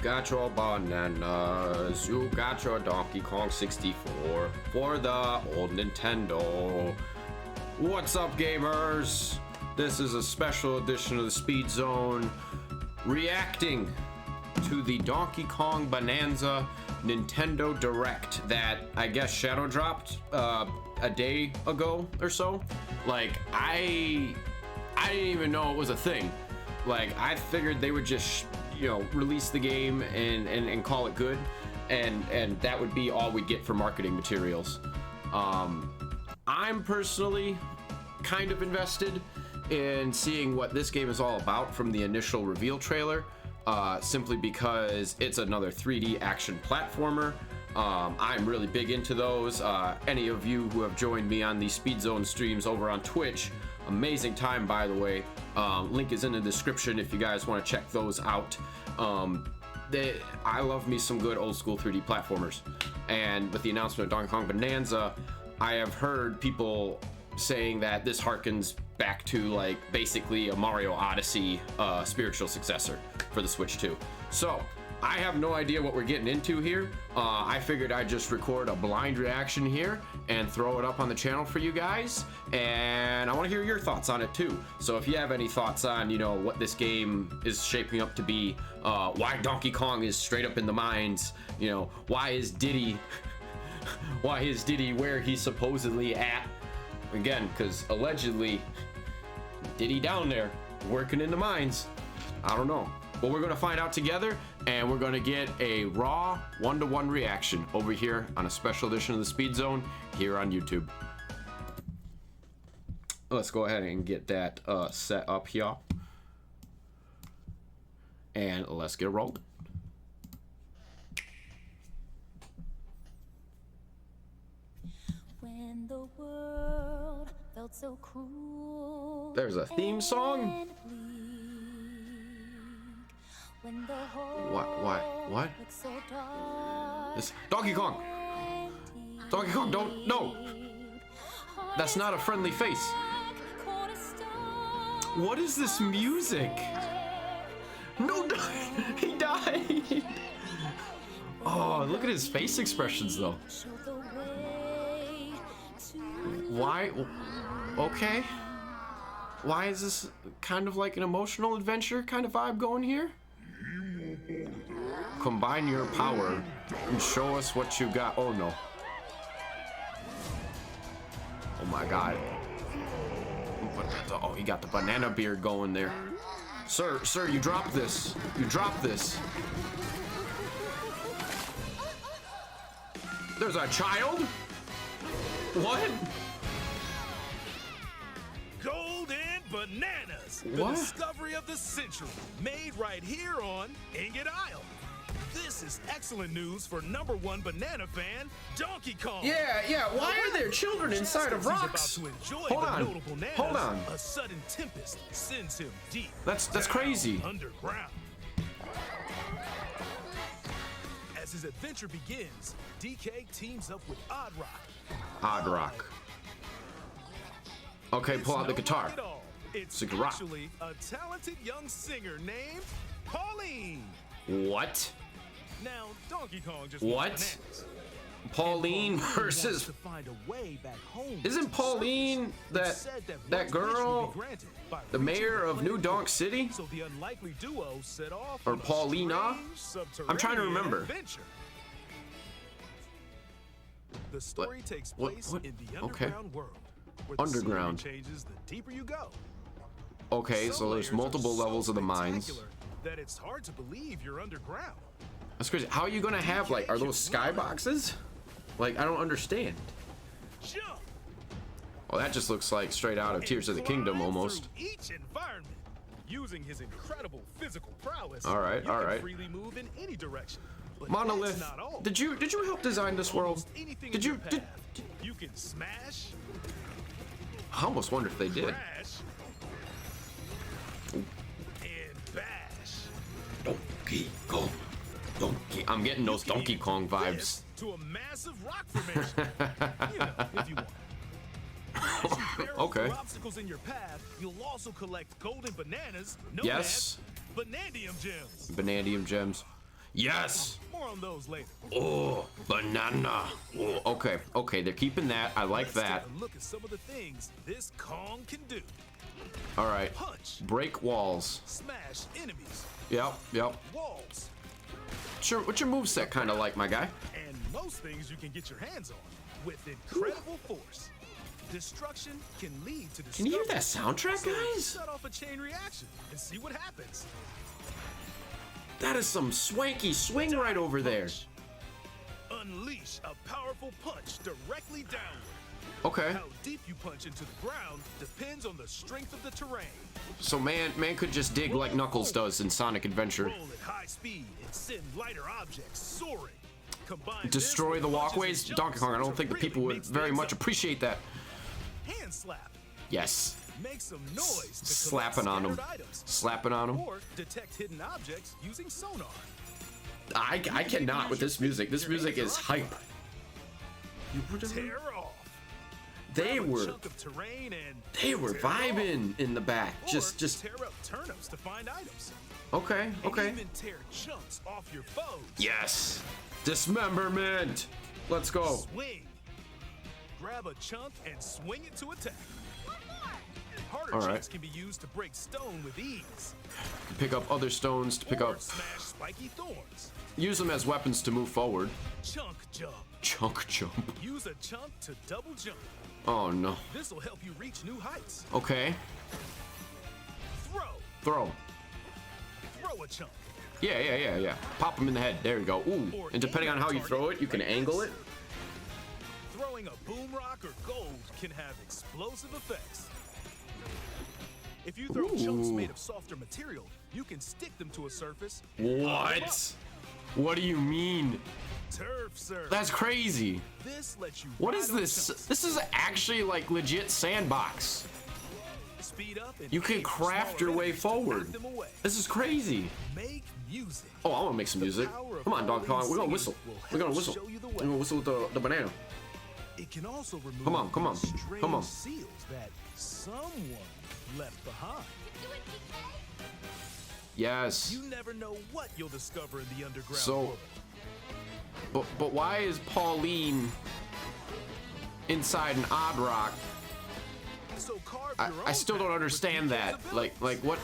got your bananas, you got your Donkey Kong 64 for the old Nintendo. What's up, gamers? This is a special edition of the Speed Zone reacting to the Donkey Kong Bananza Nintendo Direct that I guess shadow dropped a day ago or so. Like, I didn't even know it was a thing. Like, I figured they would just, release the game and call it good, and that would be all we'd get for marketing materials. I'm personally kind of invested in seeing what this game is all about from the initial reveal trailer, simply because it's another 3D action platformer. I'm really big into those. Any of you who have joined me on these Speed Zone streams over on Twitch, amazing time, by the way. Link is in the description if you guys want to check those out. I love me some good old school 3D platformers, and with the announcement of Donkey Kong Bananza, I have heard people saying that this harkens back to like basically a Mario Odyssey spiritual successor for the Switch 2. So I have no idea what we're getting into here. I figured I'd just record a blind reaction here and throw it up on the channel for you guys, and I want to hear your thoughts on it too. So if you have any thoughts on what this game is shaping up to be, why Donkey Kong is straight up in the mines, why is Diddy where he's supposedly at, again, because allegedly Diddy down there working in the mines. I don't know, but we're gonna find out together, and we're gonna get a raw 1-to-1 reaction over here on a special edition of the Speed Zone here on YouTube. Let's go ahead and get that set up here, and let's get rolling. When the world felt so cruel, there's a theme song. What? So dark, This Donkey Kong. Donkey Kong, don't, no. That's not a friendly face. What is this music? No, he died. Oh, look at his face expressions though. Why? Okay. Why is this kind of like an emotional adventure kind of vibe going here? Combine your power and show us what you got. Oh no. Oh my god. Oh, he got the banana beard going there. Sir, you dropped this. You dropped this. There's a child? What? Golden Bananas, What? the discovery of the century, made right here on Ingot Isle. This is excellent news for #1 banana fan, Donkey Kong. Yeah, why are there children inside of rocks? About to enjoy Hold the on, notable bananas, hold on. A sudden tempest sends him deep. That's down crazy. Underground. As his adventure begins, DK teams up with Odd Rock. Okay, pull out the It's no guitar. rock at all. It's It's a rock. actually a talented young singer named Pauline. What? Now, Donkey Kong just What? wants bananas. Pauline Wants versus... to find a way back home. Isn't Pauline that girl, the mayor of New Donk City? So the unlikely duo set off Or on a Paulina? strange I'm trying to subterranean remember. adventure. The story takes what- place what- in the okay. underground world. Where the Underground. scenery changes the deeper you go. Okay, so Some there's layers are multiple so levels of the mines. spectacular that it's hard to believe you're underground. That's crazy. How are you gonna have, like, are those skyboxes? Like, I don't understand. Jump! Well, that just looks like straight out of Tears of the and Kingdom climb almost. through each environment. Using his incredible physical prowess, All right, you all can right. freely move in any direction. But Monolith, that's not all. did you help design this world? Almost anything Did in you? your path, you can smash, I almost wonder if they did. crash, and bash. Donkey Kong. Donkey. I'm getting those You can Donkey even Kong do vibes. this to a massive rock formation. If you want. As you barrel Okay. through obstacles in your path, you'll also collect golden bananas known Yes. as Banandium gems. Banandium gems. Yes. More on those later. Oh, banana. Oh, okay, okay, they're keeping that. I like that. Take a look at some of the things this Kong can do. All right. Punch, Break walls. smash enemies, Yep, yep. walls, Sure, what's your moveset kind of like, my guy? and most things you can get your hands on with incredible force. Destruction can lead to Can you hear that discovery. soundtrack, So guys? Set off a chain reaction and see what happens. That is some swanky swing right over there. Unleash a powerful punch directly downward. Okay. How deep you punch into the ground depends on the strength of the terrain. So man could just dig like Knuckles does in Sonic Adventure. Roll at high speed and send lighter objects soaring. Combine Destroy this the with punches walkways? and Donkey Kong, I jumps don't think the to people really would mix very things much up. appreciate that. Hand slap. Yes. Make some noise to Slapping collect on them. scattered items. Slapping on them. Or detect hidden objects using sonar. I cannot with this music. This music is hype. Tear off. They Grab a were chunk of terrain and they were tear it off. vibing in the back. Or Just tear up turnips to find items. okay, And okay. even tear chunks off your foes. Yes. Dismemberment. Let's go. Swing. Grab a chunk and swing it to attack. Harder All right. chunks can be used to break stone with ease. Pick up other stones to pick or up. smash spiky thorns. Use them as weapons to move forward. Chunk jump. Chunk jump. Use a chunk to double jump. Oh no. This will help you reach new heights. Okay. Throw. Throw. Throw a chunk. Yeah. Pop him in the head. There we go. Ooh. Or And depending aim on at how a you throw target it, you can like angle this. it. Throwing a boom rock or gold can have explosive effects. If you throw chunks Ooh. made of softer material, you can stick them to a surface. and pop them up. What? What do you mean? Turf surf. That's crazy. This lets you What ride is on this? chunks, This is actually like legit sandbox. speed up and You can aim for craft smaller your way enemies to knock forward. them away. This is crazy. Make music. Oh, I want to make some music. power of Come on, Donkey Kong. Halloween We're gonna singing whistle. will We're gonna help whistle. show you the We're way. gonna whistle with the banana. It can also remove Come on, come on, those strange come on. seals that someone left behind. Yes. You never know what you'll discover in the underground So- world. But why is Pauline inside an odd rock? So carve I your I own still don't path with understand DK's that. abilities. Like what?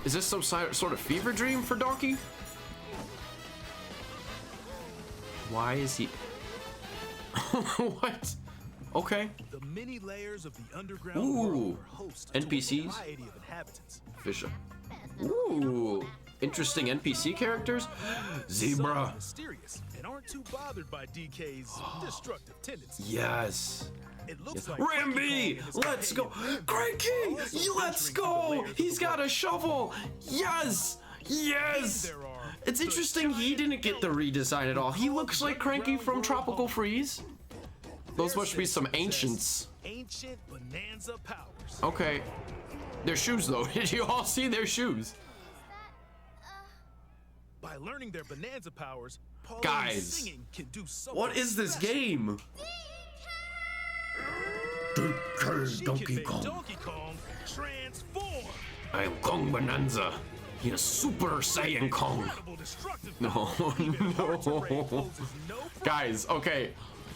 Is this some sort of fever dream for Donkey? Why is he? What? Okay. The many layers of the underground Ooh. world are host to a NPCs? variety of inhabitants. Fish. Ooh. Interesting NPC characters. Some Zebra. are mysterious and aren't too bothered by DK's destructive tendencies. Yes. It looks like Ramby, Cranky Kong and his let's go. companion Cranky, are also let's venturing into the go. layers of He's the got world. a shovel. Yes. Yes. There are It's the interesting he giant didn't get the redesign at all. He looks like Cranky from Tropical Freeze. Those Their must be some system ancients. possess Ancient Bananza powers. Okay. Their shoes though. Did you all see their shoes? By learning their Bananza powers, Pauline's Guys, singing can do something What is this special. game? She can make Donkey Kong transform. I am Kong Bananza. He is Super Saiyan Kong. Incredible destructive No, power. Even hard terrain no. poses no problem. Guys, okay.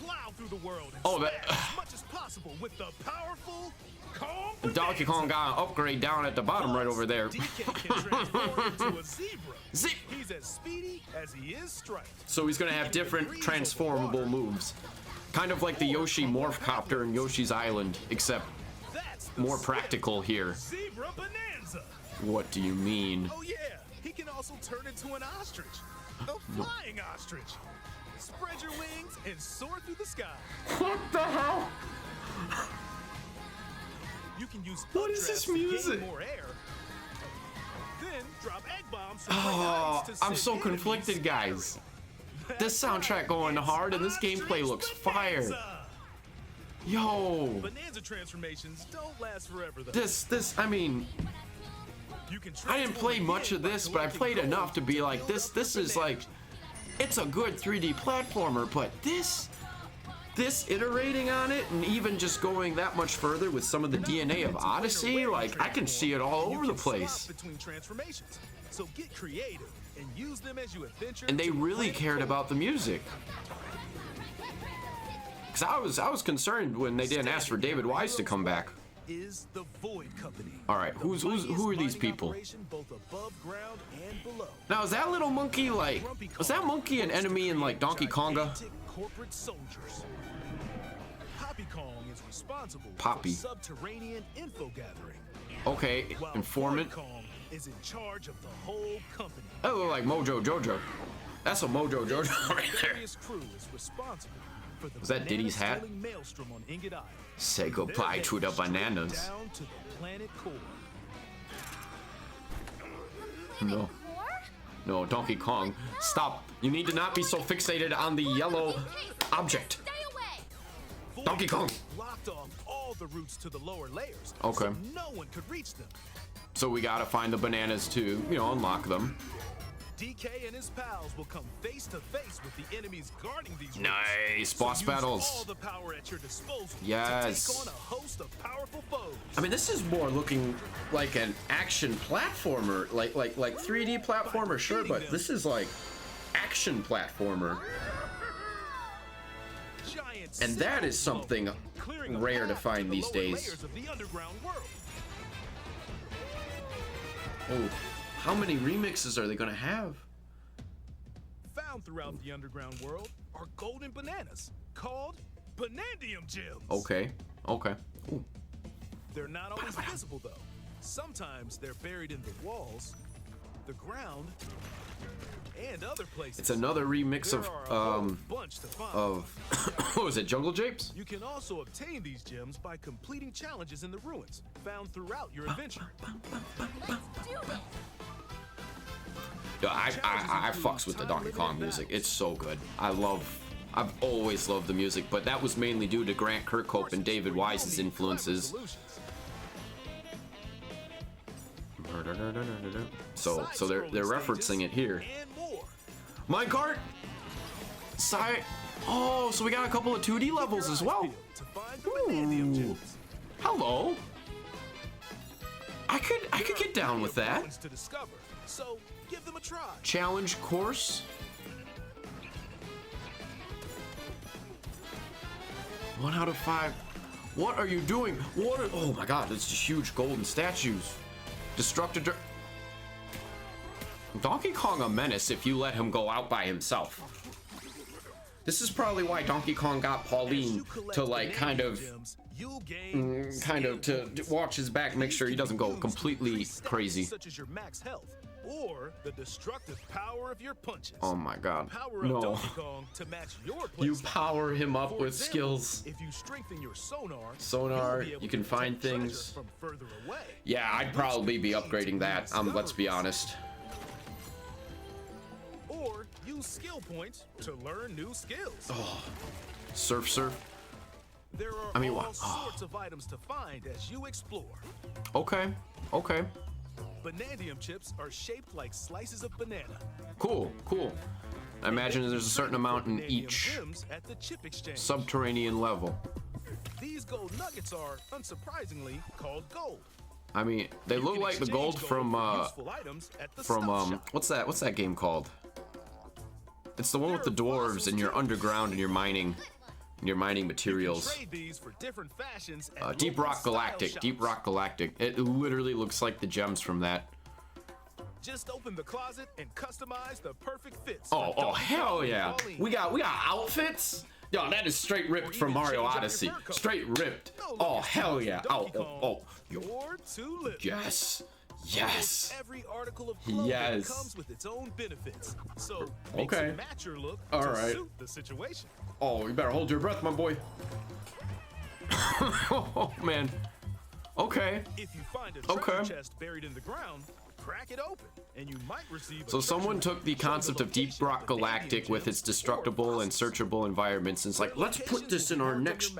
Plow through the world and Oh, that- smash as much as possible with the powerful Kong Donkey Kong got an upgrade down at the bottom right over there. DK can transform into a zebra. Zip. He's as speedy as he is striped. So he's gonna have different transformable moves. Kind of like the Yoshi Morph Copter in Yoshi's Island, except That's the more swift practical here. Zebra Bananza. What do you mean? Oh yeah, he can also turn into an ostrich. A flying ostrich. Spread your wings and soar through the sky. What the hell? You can use What is this updrafts to gain music? more air. Then drop egg bombs from Oh, heights to I'm send so enemies conflicted, guys. scattering. This soundtrack going hard and this gameplay looks fire. Bananza. Yo, Bananza transformations don't last forever though. I mean, You can I didn't play transform much again of by this, but I collecting played gold enough to be build like, up this your is like, Bananza. it's a good 3D platformer, but this, this iterating on it, and even just going that much further with some of the DNA of Odyssey, like I can see it all over the place. Between transformations. So get creative and use them as you adventure. And they really cared about the music. Cause I was concerned when they didn't ask for David Wise to come back. Is the Void Company. All right, who are these people? Both above ground and below. Now is that little monkey like? Was that monkey an enemy in like Donkey Konga? Corporate soldiers. Poppy Kong is responsible Poppy. for subterranean info gathering. Okay, While informant. Void Kong is in charge of the whole company. That look like Mojo Jojo. That's a Mojo Jojo right there. Various crew is responsible for the Was that Diddy's hat? banana-stealing maelstrom on Ingot Isle. Say goodbye to the bananas. Down to the planet core. No. No, Donkey Kong. Stop. You need to not be so fixated on the yellow object. Void Donkey Kong. blocked off all the routes to the lower layers. Okay. So no one could reach them. So we gotta find the bananas to, you know, unlock them. DK and his pals will come face to face with the enemies guarding these routes. Nice. So Boss use battles. all the power at your disposal Yes. to take on a host of powerful foes. I mean, this is more looking like an action platformer, like 3D platformer, sure, but this is like action platformer. Giant And that is signal something smoke, clearing a rare to path find the these lower days. layers of the underground world. Oh, how many remixes are they gonna have? Found throughout the underground world are golden bananas called Banandium gems. Okay, okay. Ooh. They're not always visible though. Sometimes they're buried in the walls, the ground, and other places. It's another remix There are a whole bunch to find. what was it, Jungle Japes? You can also obtain these gems by completing challenges in the ruins found throughout your adventure. Yo, I fucks with the Donkey Kong music. It's so good. I've always loved the music, but that was mainly due to Grant Kirkhope and David Wise's influences. So they're referencing it here. Minecart. Oh, so we got a couple of 2D levels as well. Ooh. Hello. I could get down with that. So give them a try. Challenge course. 1 out of 5. What are you doing? Oh my god, it's just huge golden statues. Destructive. Donkey Kong a menace if you let him go out by himself. This is probably why Donkey Kong got Pauline to like kind of to watch his back, make sure he doesn't go completely crazy. Such as your max health or the destructive power of your punches. Oh my god. Power up No. Donkey Kong to match your You playstyle. power him up For with example, skills. If you strengthen your sonar, Sonar, you'll be able you can to find detect treasure things. from further away. Yeah, I'd probably be upgrading that. Let's be honest. Or use skill points to learn new skills. Surf. There are I mean, all sorts of items to find as you explore. Okay. Banandium chips are shaped like slices of banana. Cool. I imagine there's a certain amount in Banandium each gems at the chip exchange. subterranean level. These gold nuggets are, unsurprisingly, called gold. I mean, they You look can like the exchange gold from useful items at the stuff shop. what's that game called? It's the one with the dwarves and you're underground and you're mining materials. Trade these for different fashions at Deep local Rock style Galactic. shops. Deep Rock Galactic. It literally looks like the gems from that. Just open the closet and customize the perfect fits. Oh, for Donkey hell Kong and yeah. Pauline. We got outfits? Yo, that is straight ripped from Mario Odyssey. Straight ripped. No Oh, limits hell to yeah. Donkey Kong Yo, or to live. yes. Almost every article of clothing Yes. comes with its own benefits. So mix Okay. and match your look All to right. suit the situation. Oh, you better hold your breath, my boy. Oh, man. Okay. If you find a treasure Okay. chest buried in the ground, crack it open, and you might receive. So someone took the concept of Deep Rock Galactic with its destructible and searchable environments and it's like, let's put this in our next,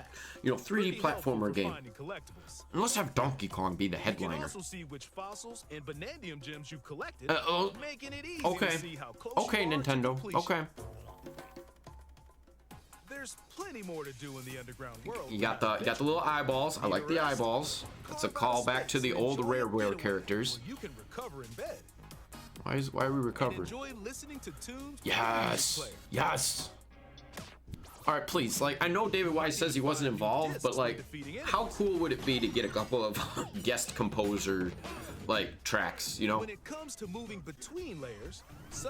3D platformer game. And let's have Donkey Kong be the You can headliner. also see which fossils and banandium gems you collected, making it easy Okay. to see how close Okay, you are to Nintendo. completion. Okay. there's plenty more to do in the underground world. You got the little eyeballs. I like the eyeballs. It's a callback to the old Rareware characters. You can recover in bed. Why are we recovered? Enjoy listening to tunes. Yes. Yes. All right, please. Like, I know David Wise says he wasn't involved, but like, how cool would it be to get a couple of guest composer like tracks? You know, When it comes to moving between layers,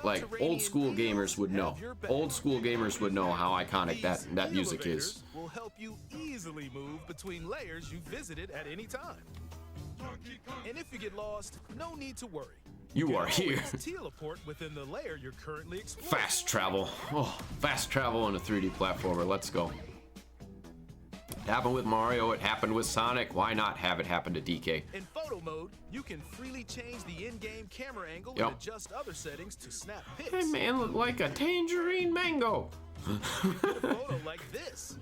like old school gamers would know. Old school gamers would know how iconic that music is. Will help you easily move between layers you visited at any time. And if you get lost, no need to worry. You are here. Teleport within the layer you're currently exploring. Fast travel. Oh, fast travel on a 3D platformer. Let's go. It happened with Mario. It happened with Sonic. Why not have it happen to DK? In photo mode, you can freely change the in-game camera angle Yep. and adjust other settings to snap pics. Hey man, look like a tangerine mango. Get a photo like this.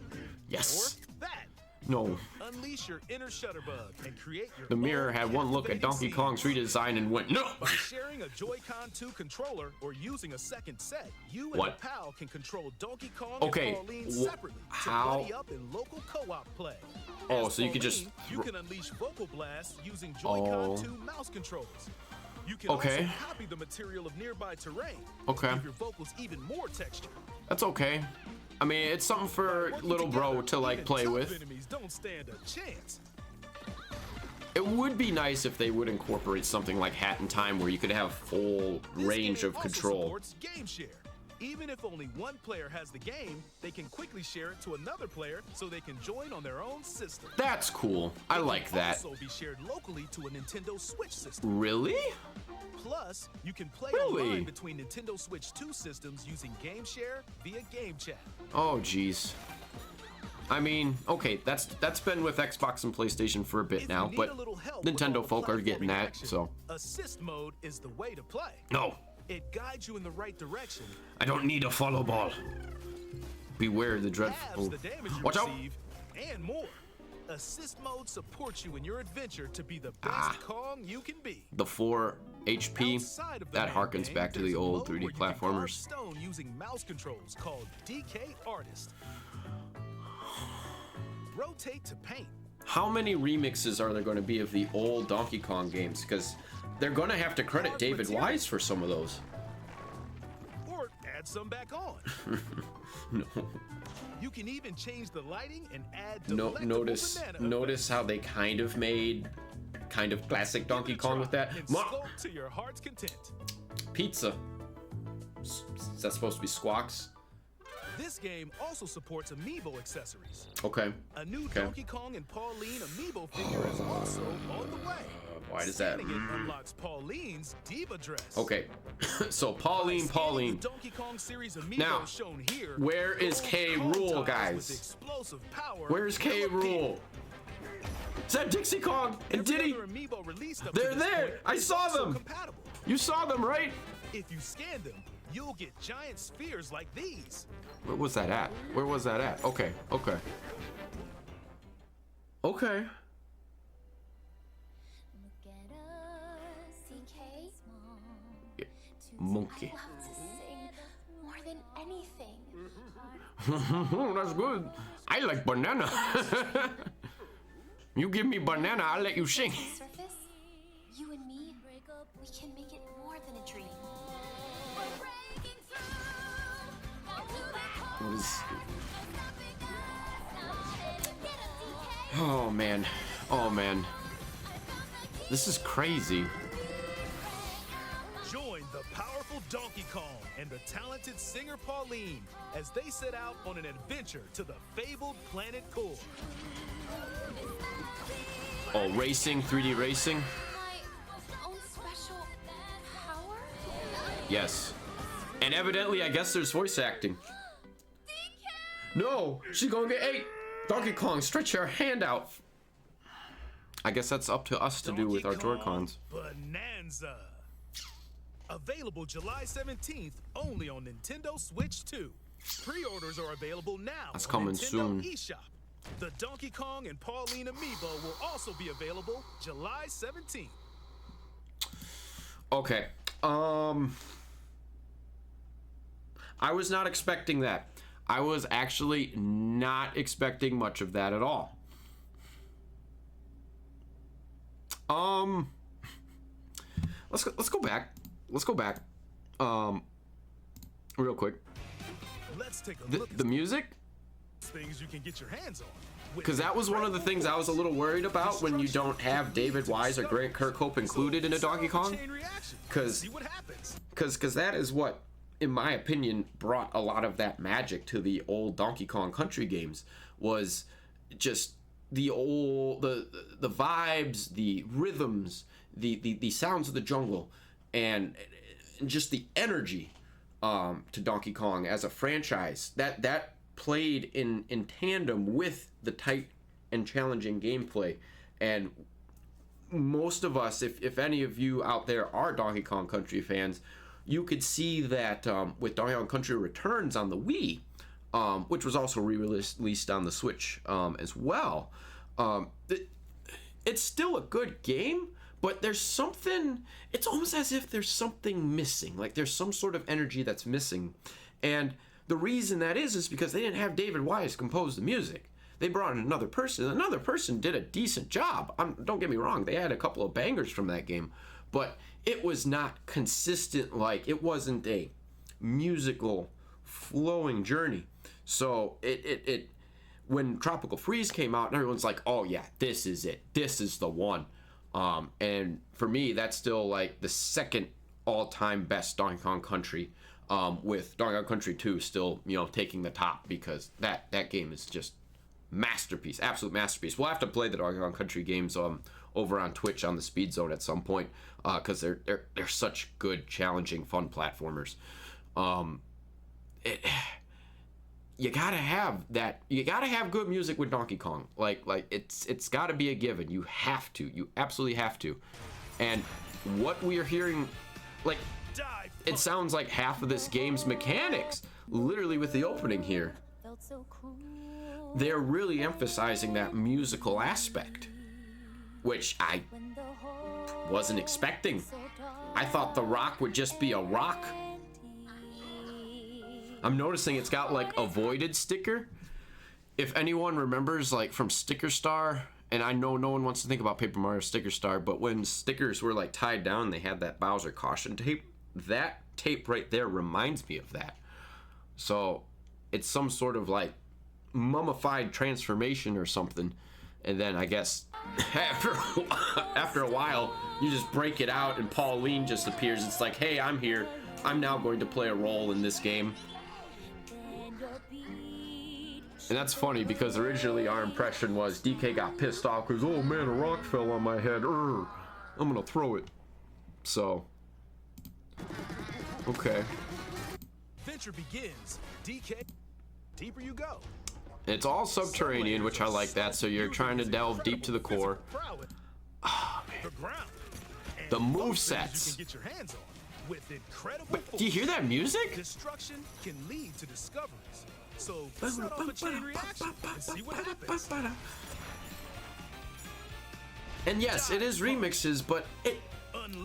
Yes. Or that. No. Unleash your inner shutterbug and create your The mirror own had one look at Donkey captivating Kong's redesign and went, no. By sharing a Joy-Con 2 controller or using a second set, you and What? a pal can control Donkey Kong Okay, and Pauline separately how- to buddy up in local co-op play. Oh, As so you could just Pauline, you can unleash vocal blasts using Joy-Con Oh. 2 mouse controls. You can Okay. also copy the material of nearby terrain. Okay. To give your vocals even more texture. That's okay. I mean, it's something for Working little bro together, to like even play tough with. Enemies don't stand a chance. It would be nice if they would incorporate something like Hat in Time where you could have full This range game of also control. supports game share. Even if only one player has the game, they can quickly share it to another player so they can join on their own system. That's cool. I like It can that. also be shared locally to a Nintendo Switch system. Really? Plus, you can play Really? online between Nintendo Switch 2 systems using Game Share via Game Chat. Oh, jeez. I mean, okay, that's been with Xbox and PlayStation for a bit If now, you need but a little help with Nintendo all the folk are getting platforming that, action, so. Assist mode is the way to play. No, It guides you in the right direction, I don't need a follow ball. Beware the halves dreadful. the damage you Watch out! receive, and more. Assist mode supports you in your adventure to be the best Kong you can be. The 4 HP, Outside of the that main harkens game, back to there's the a old mode 3D where you can carve platformers. stone using mouse controls called DK Artist. Rotate to paint. How many remixes are there going to be of the old Donkey Kong games? Because they're going to have to credit David Wise for some of those. Or add some back on. No. You can even change the lighting and add No, delectable notice banana notice how they kind of made kind of classic Donkey effects. Give it a Kong with try that. and Ma- sculpt to your heart's content. Pizza. Is that supposed to be squawks? This game also supports amiibo accessories. Okay. A new Okay. Donkey Kong and Pauline amiibo figure is also on the way. Why does that? Scanning it unlocks Pauline's diva dress. Okay. So By Pauline, scanning Pauline. the Donkey Kong series amiibo Now, shown here, where is gold K. Kong Rool, tiles with guys? explosive power Where's K. will appear. Rool? Is that Dixie Kong and Every Diddy? other amiibo released up They're to this there. point I is saw also them. compatible. You saw them, right? If you scan them, you'll get giant spheres like these. Where was that at? Where was that at? Okay, okay. Okay. Look at us, DK. Yeah. Monkey. I love to sing more than anything. That's good. I like banana. You give me banana, I'll let you sing. Surface, you and me, we can make it more than a dream. Oh man. Oh man. This is crazy. Join the powerful Donkey Kong and the talented singer Pauline as they set out on an adventure to the fabled planet Core. Oh, racing, 3D racing? My own special power? Yes. And evidently, I guess there's voice acting. No, she's gonna get 8. Donkey Kong, stretch your hand out. I guess that's up to us to do with our Donkey Kong Joy-Cons. Bananza. Available July 17th only on Nintendo Switch 2. Pre-orders are available now That's on coming Nintendo soon. eShop. The Donkey Kong and Pauline amiibo will also be available July 17th. Okay. I was not expecting that. I was actually not expecting much of that at all. Let's go back. Let's go back. Real quick. Let's take a look The music, at things you can get your hands on. because that was one of the things I was a little worried about when you don't have David Wise or Grant Kirkhope included in a Donkey Kong, because that is what, in my opinion, brought a lot of that magic to the old Donkey Kong Country games, was just the vibes, the rhythms, the sounds of the jungle, and just the energy to Donkey Kong as a franchise that played in tandem with the tight and challenging gameplay. And most of us, if any of you out there are Donkey Kong Country fans, you could see that with Donkey Kong Country Returns on the Wii, which was also re-released on the Switch as well. It's still a good game, but there's something, it's almost as if there's something missing. Like there's some sort of energy that's missing. And the reason that is because they didn't have David Wise compose the music. They brought in another person. Another person did a decent job. Don't get me wrong, they had a couple of bangers from that game, but it was not consistent. Like, it wasn't a musical flowing journey. So it when Tropical Freeze came out, and everyone's like, oh yeah, this is it, this is the one. And for me, that's still like the second all-time best Donkey Kong Country, with Donkey Kong Country 2 still, taking the top, because that game is just masterpiece, absolute masterpiece. We'll have to play the Donkey Kong Country games over on Twitch on the Speed Zone at some point, because they're such good, challenging, fun platformers. You gotta have that. You gotta have good music with Donkey Kong. Like it's gotta be a given. You have to. You absolutely have to. And what we are hearing, like, it sounds like half of this game's mechanics, literally with the opening here. They're really emphasizing that musical aspect, which I wasn't expecting. I thought the rock would just be a rock. I'm noticing it's got like a voided sticker. If anyone remembers, like, from Sticker Star, and I know no one wants to think about Paper Mario Sticker Star, but when stickers were like tied down, they had that Bowser caution tape. That tape right there reminds me of that. So it's some sort of like mummified transformation or something. And then I guess after a while, you just break it out and Pauline just appears. It's like, hey, I'm here. I'm now going to play a role in this game. And that's funny, because originally our impression was DK got pissed off because, oh man, a rock fell on my head. I'm gonna throw it. So, okay. Adventure begins. DK, deeper you go. It's all subterranean, which I like that. So you're trying to delve deep to the core. Oh, man. The movesets. But do you hear that music? Destruction can lead to discoveries. So set off a chain reaction and see what happens. And yes, it is remixes, but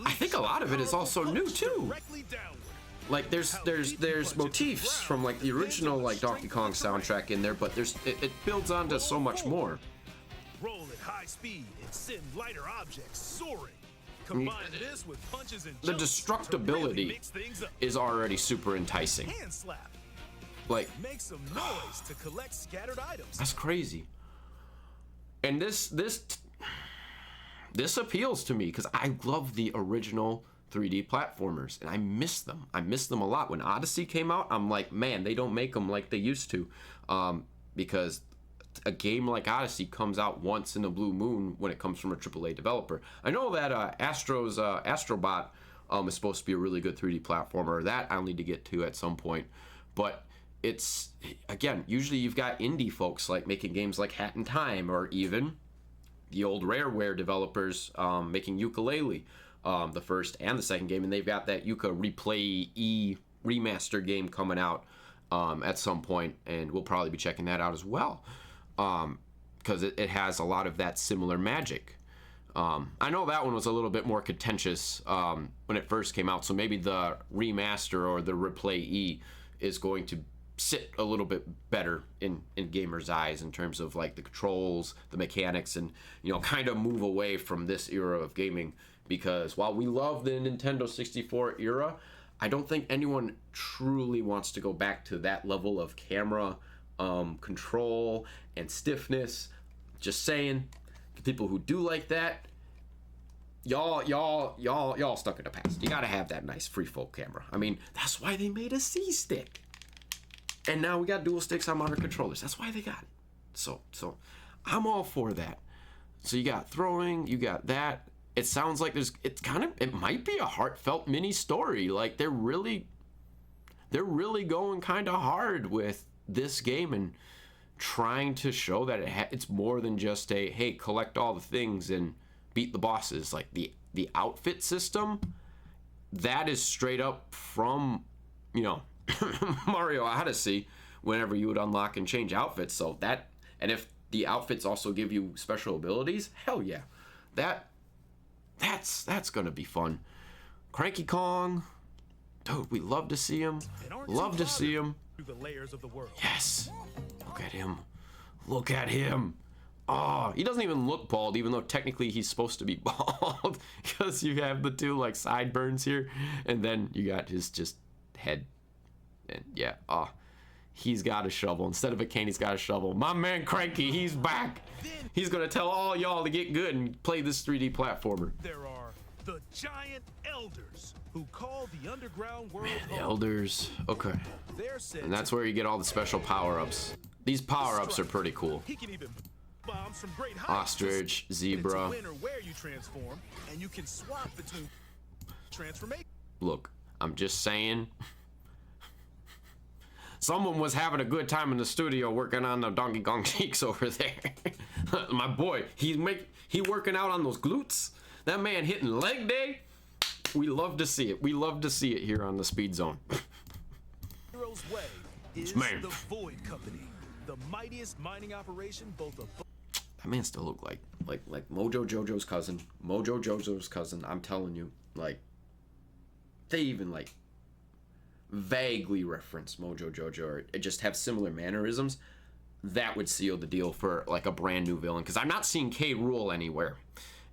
I think a lot of it is also new too. Like there's motifs from like the original like Donkey Kong soundtrack in there, but it builds onto so much more. Roll at high speed and send lighter objects soaring. Combine this with punches and the destructibility is already super enticing. Hand slap. Like, make some noise to collect scattered items. That's crazy. And this appeals to me because I love the original 3D platformers, and I miss them. I miss them a lot. When Odyssey came out, I'm like, man, they don't make them like they used to, because a game like Odyssey comes out once in a blue moon when it comes from a AAA developer. I know that Astrobot is supposed to be a really good 3D platformer. That I'll need to get to at some point, but it's, again, usually you've got indie folks like making games like Hat in Time, or even the old Rareware developers making Yooka-Laylee, the first and the second game, and they've got that Yuka Replay E remaster game coming out at some point, and we'll probably be checking that out as well, because it has a lot of that similar magic. I know that one was a little bit more contentious when it first came out, so maybe the remaster or the Replay E is going to sit a little bit better in gamers' eyes in terms of like the controls, the mechanics, and kind of move away from this era of gaming. Because while we love the Nintendo 64 era, I don't think anyone truly wants to go back to that level of camera control and stiffness. Just saying, the people who do like that, y'all stuck in the past. You gotta have that nice free flow camera. I mean, that's why they made a C stick. And now we got dual sticks on modern controllers. That's why they got it. So I'm all for that. So you got throwing, you got that. It sounds like it might be a heartfelt mini story. Like they're really going kind of hard with this game and trying to show that it's more than just a, hey, collect all the things and beat the bosses. Like the outfit system, that is straight up from, Mario Odyssey, whenever you would unlock and change outfits. So that, and if the outfits also give you special abilities, hell yeah. That's gonna be fun. Cranky Kong, dude, we love to see him. Love to see him. Through the layers of the world. Yes. Look at him. Look at him. Oh, he doesn't even look bald, even though technically he's supposed to be bald, because you have the two like sideburns here, and then you got his just head. And yeah, he's got a shovel. Instead of a cane, he's got a shovel. My man Cranky, he's back. He's gonna tell all y'all to get good and play this 3D platformer. There are the giant elders who call the underground world Man, the home. elders. Okay. They're said And that's where you get all the special power-ups. These power-ups are pretty cool. He can even bombs from great heights. Ostrich, zebra. When or where you transform, and you can swap between transformations. Look, I'm just saying. Someone was having a good time in the studio working on the Donkey Kong cheeks over there. My boy, he working out on those glutes. That man hitting leg day. We love to see it. We love to see it here on the Speed Zone. Hero's Way is the Void Company, the mightiest mining operation both of. That man still look like Mojo Jojo's cousin. Mojo Jojo's cousin. I'm telling you, like they even like vaguely reference Mojo Jojo or just have similar mannerisms. That would seal the deal for like a brand new villain, because I'm not seeing K. Rool anywhere.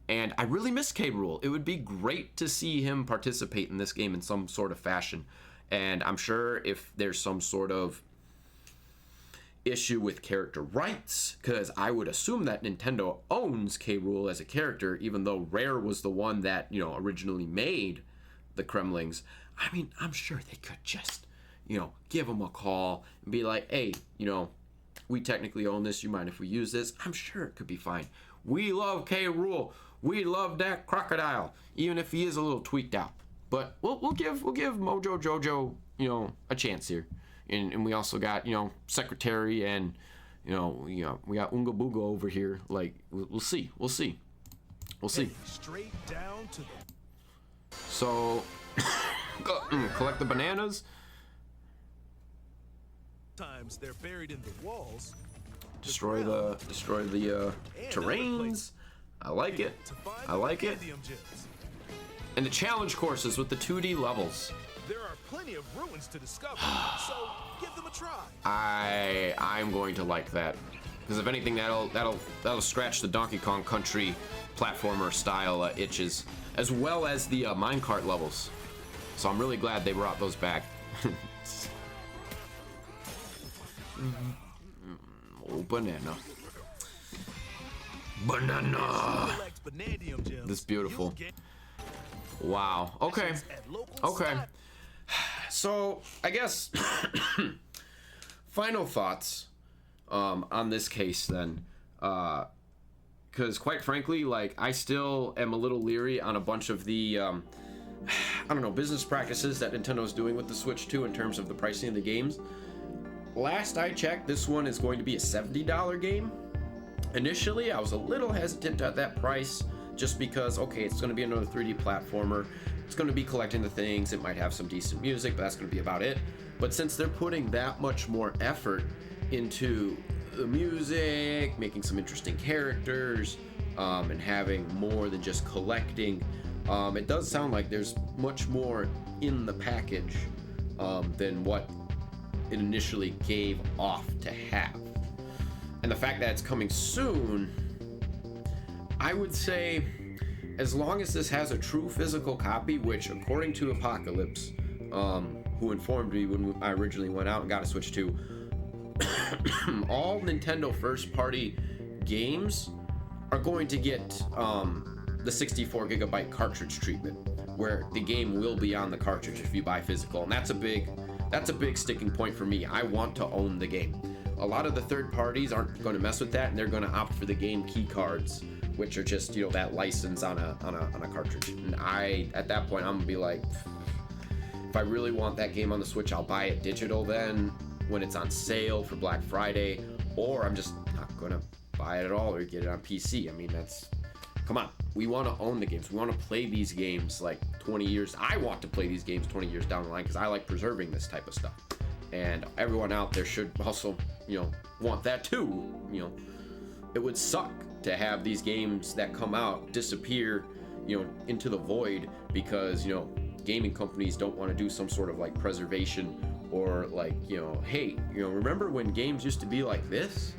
And I really miss K. Rool. It would be great to see him participate in this game in some sort of fashion. And I'm sure if there's some sort of issue with character rights, because I would assume that Nintendo owns K. Rool as a character, even though Rare was the one that, originally made the Kremlings. I mean, I'm sure they could just, give him a call and be like, hey, we technically own this. You mind if we use this? I'm sure it could be fine. We love K. Rool. We love that crocodile, even if he is a little tweaked out. But we'll give Mojo Jojo, a chance here. And we also got, Secretary and, we got Oonga Booga over here. Like, we'll see. Straight down to the. So, collect the bananas. Times they're buried in the walls. Destroy the terrains. I like it. And the challenge courses with the 2D levels. There are plenty of ruins to discover, so give them a try. I'm going to like that, because if anything, that'll scratch the Donkey Kong Country platformer style itches, as well as the minecart levels. So I'm really glad they brought those back. Oh, banana. This beautiful. Wow. Okay. So I guess final thoughts on this case then, because quite frankly, like I still am a little leery on a bunch of the business practices that Nintendo's doing with the Switch 2 in terms of the pricing of the games. Last I checked, this one is going to be a $70 game. Initially, I was a little hesitant at that price, just because, okay, it's going to be another 3D platformer. It's going to be collecting the things. It might have some decent music, but that's going to be about it. But since they're putting that much more effort into the music, making some interesting characters, and having more than just collecting, it does sound like there's much more in the package than what it initially gave off to have. And the fact that it's coming soon, I would say, as long as this has a true physical copy, which according to Apocalypse, who informed me when I originally went out and got a Switch 2, all Nintendo first-party games are going to get the 64 gigabyte cartridge treatment, where the game will be on the cartridge if you buy physical, and that's a big sticking point for me. I want to own the game. A lot of the third parties aren't going to mess with that, and they're going to opt for the game key cards, which are just, you know, that license on a cartridge. And at that point, I'm gonna be like, if I really want that game on the Switch, I'll buy it digital then when it's on sale for Black Friday, or I'm just not gonna buy it at all or get it on PC. I mean, come on. We want to own the games. We want to play these games like 20 years. I want to play these games 20 years down the line because I like preserving this type of stuff. And everyone out there should also, you know, want that too. You know, it would suck to have these games that come out disappear, you know, into the void because, you know, gaming companies don't want to do some sort of like preservation or like, you know, hey, you know, remember when games used to be like this?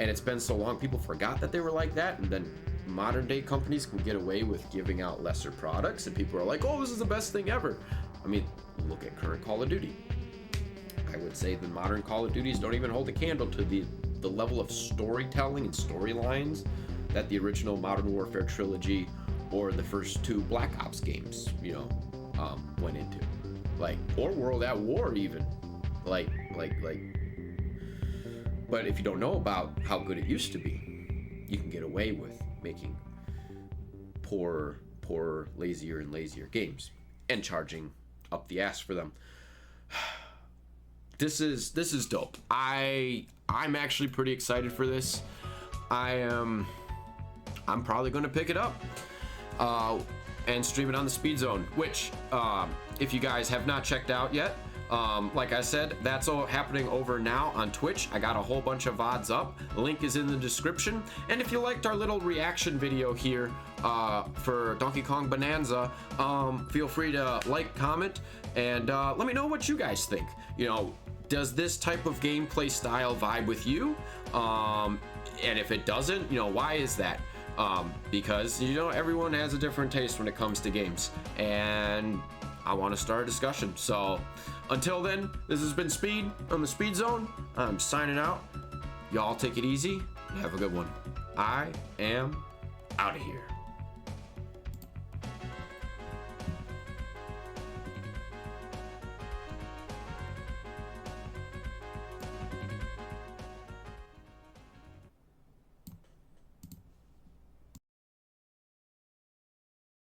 And it's been so long, people forgot that they were like that, and then modern day companies can get away with giving out lesser products, and people are like, oh, this is the best thing ever. I mean, look at current Call of Duty. I would say the modern Call of Duties don't even hold a candle to the level of storytelling and storylines that the original Modern Warfare trilogy or the first two Black Ops games, you know, went into. Like, or World at War even. Like. But if you don't know about how good it used to be, you can get away with making poorer, lazier and lazier games and charging up the ass for them. This is dope. I'm actually pretty excited for this. I'm probably going to pick it up and stream it on the Speed Zone, which if you guys have not checked out yet, like I said, that's all happening over now on Twitch. I got a whole bunch of VODs up. Link is in the description. And if you liked our little reaction video here for Donkey Kong Bananza, feel free to like, comment, and let me know what you guys think. You know, does this type of gameplay style vibe with you? And if it doesn't, you know, why is that? Because, you know, everyone has a different taste when it comes to games, and I want to start a discussion. So until then, this has been Speed on the Speed Zone. I'm signing out. Y'all take it easy and have a good one. I am out of here.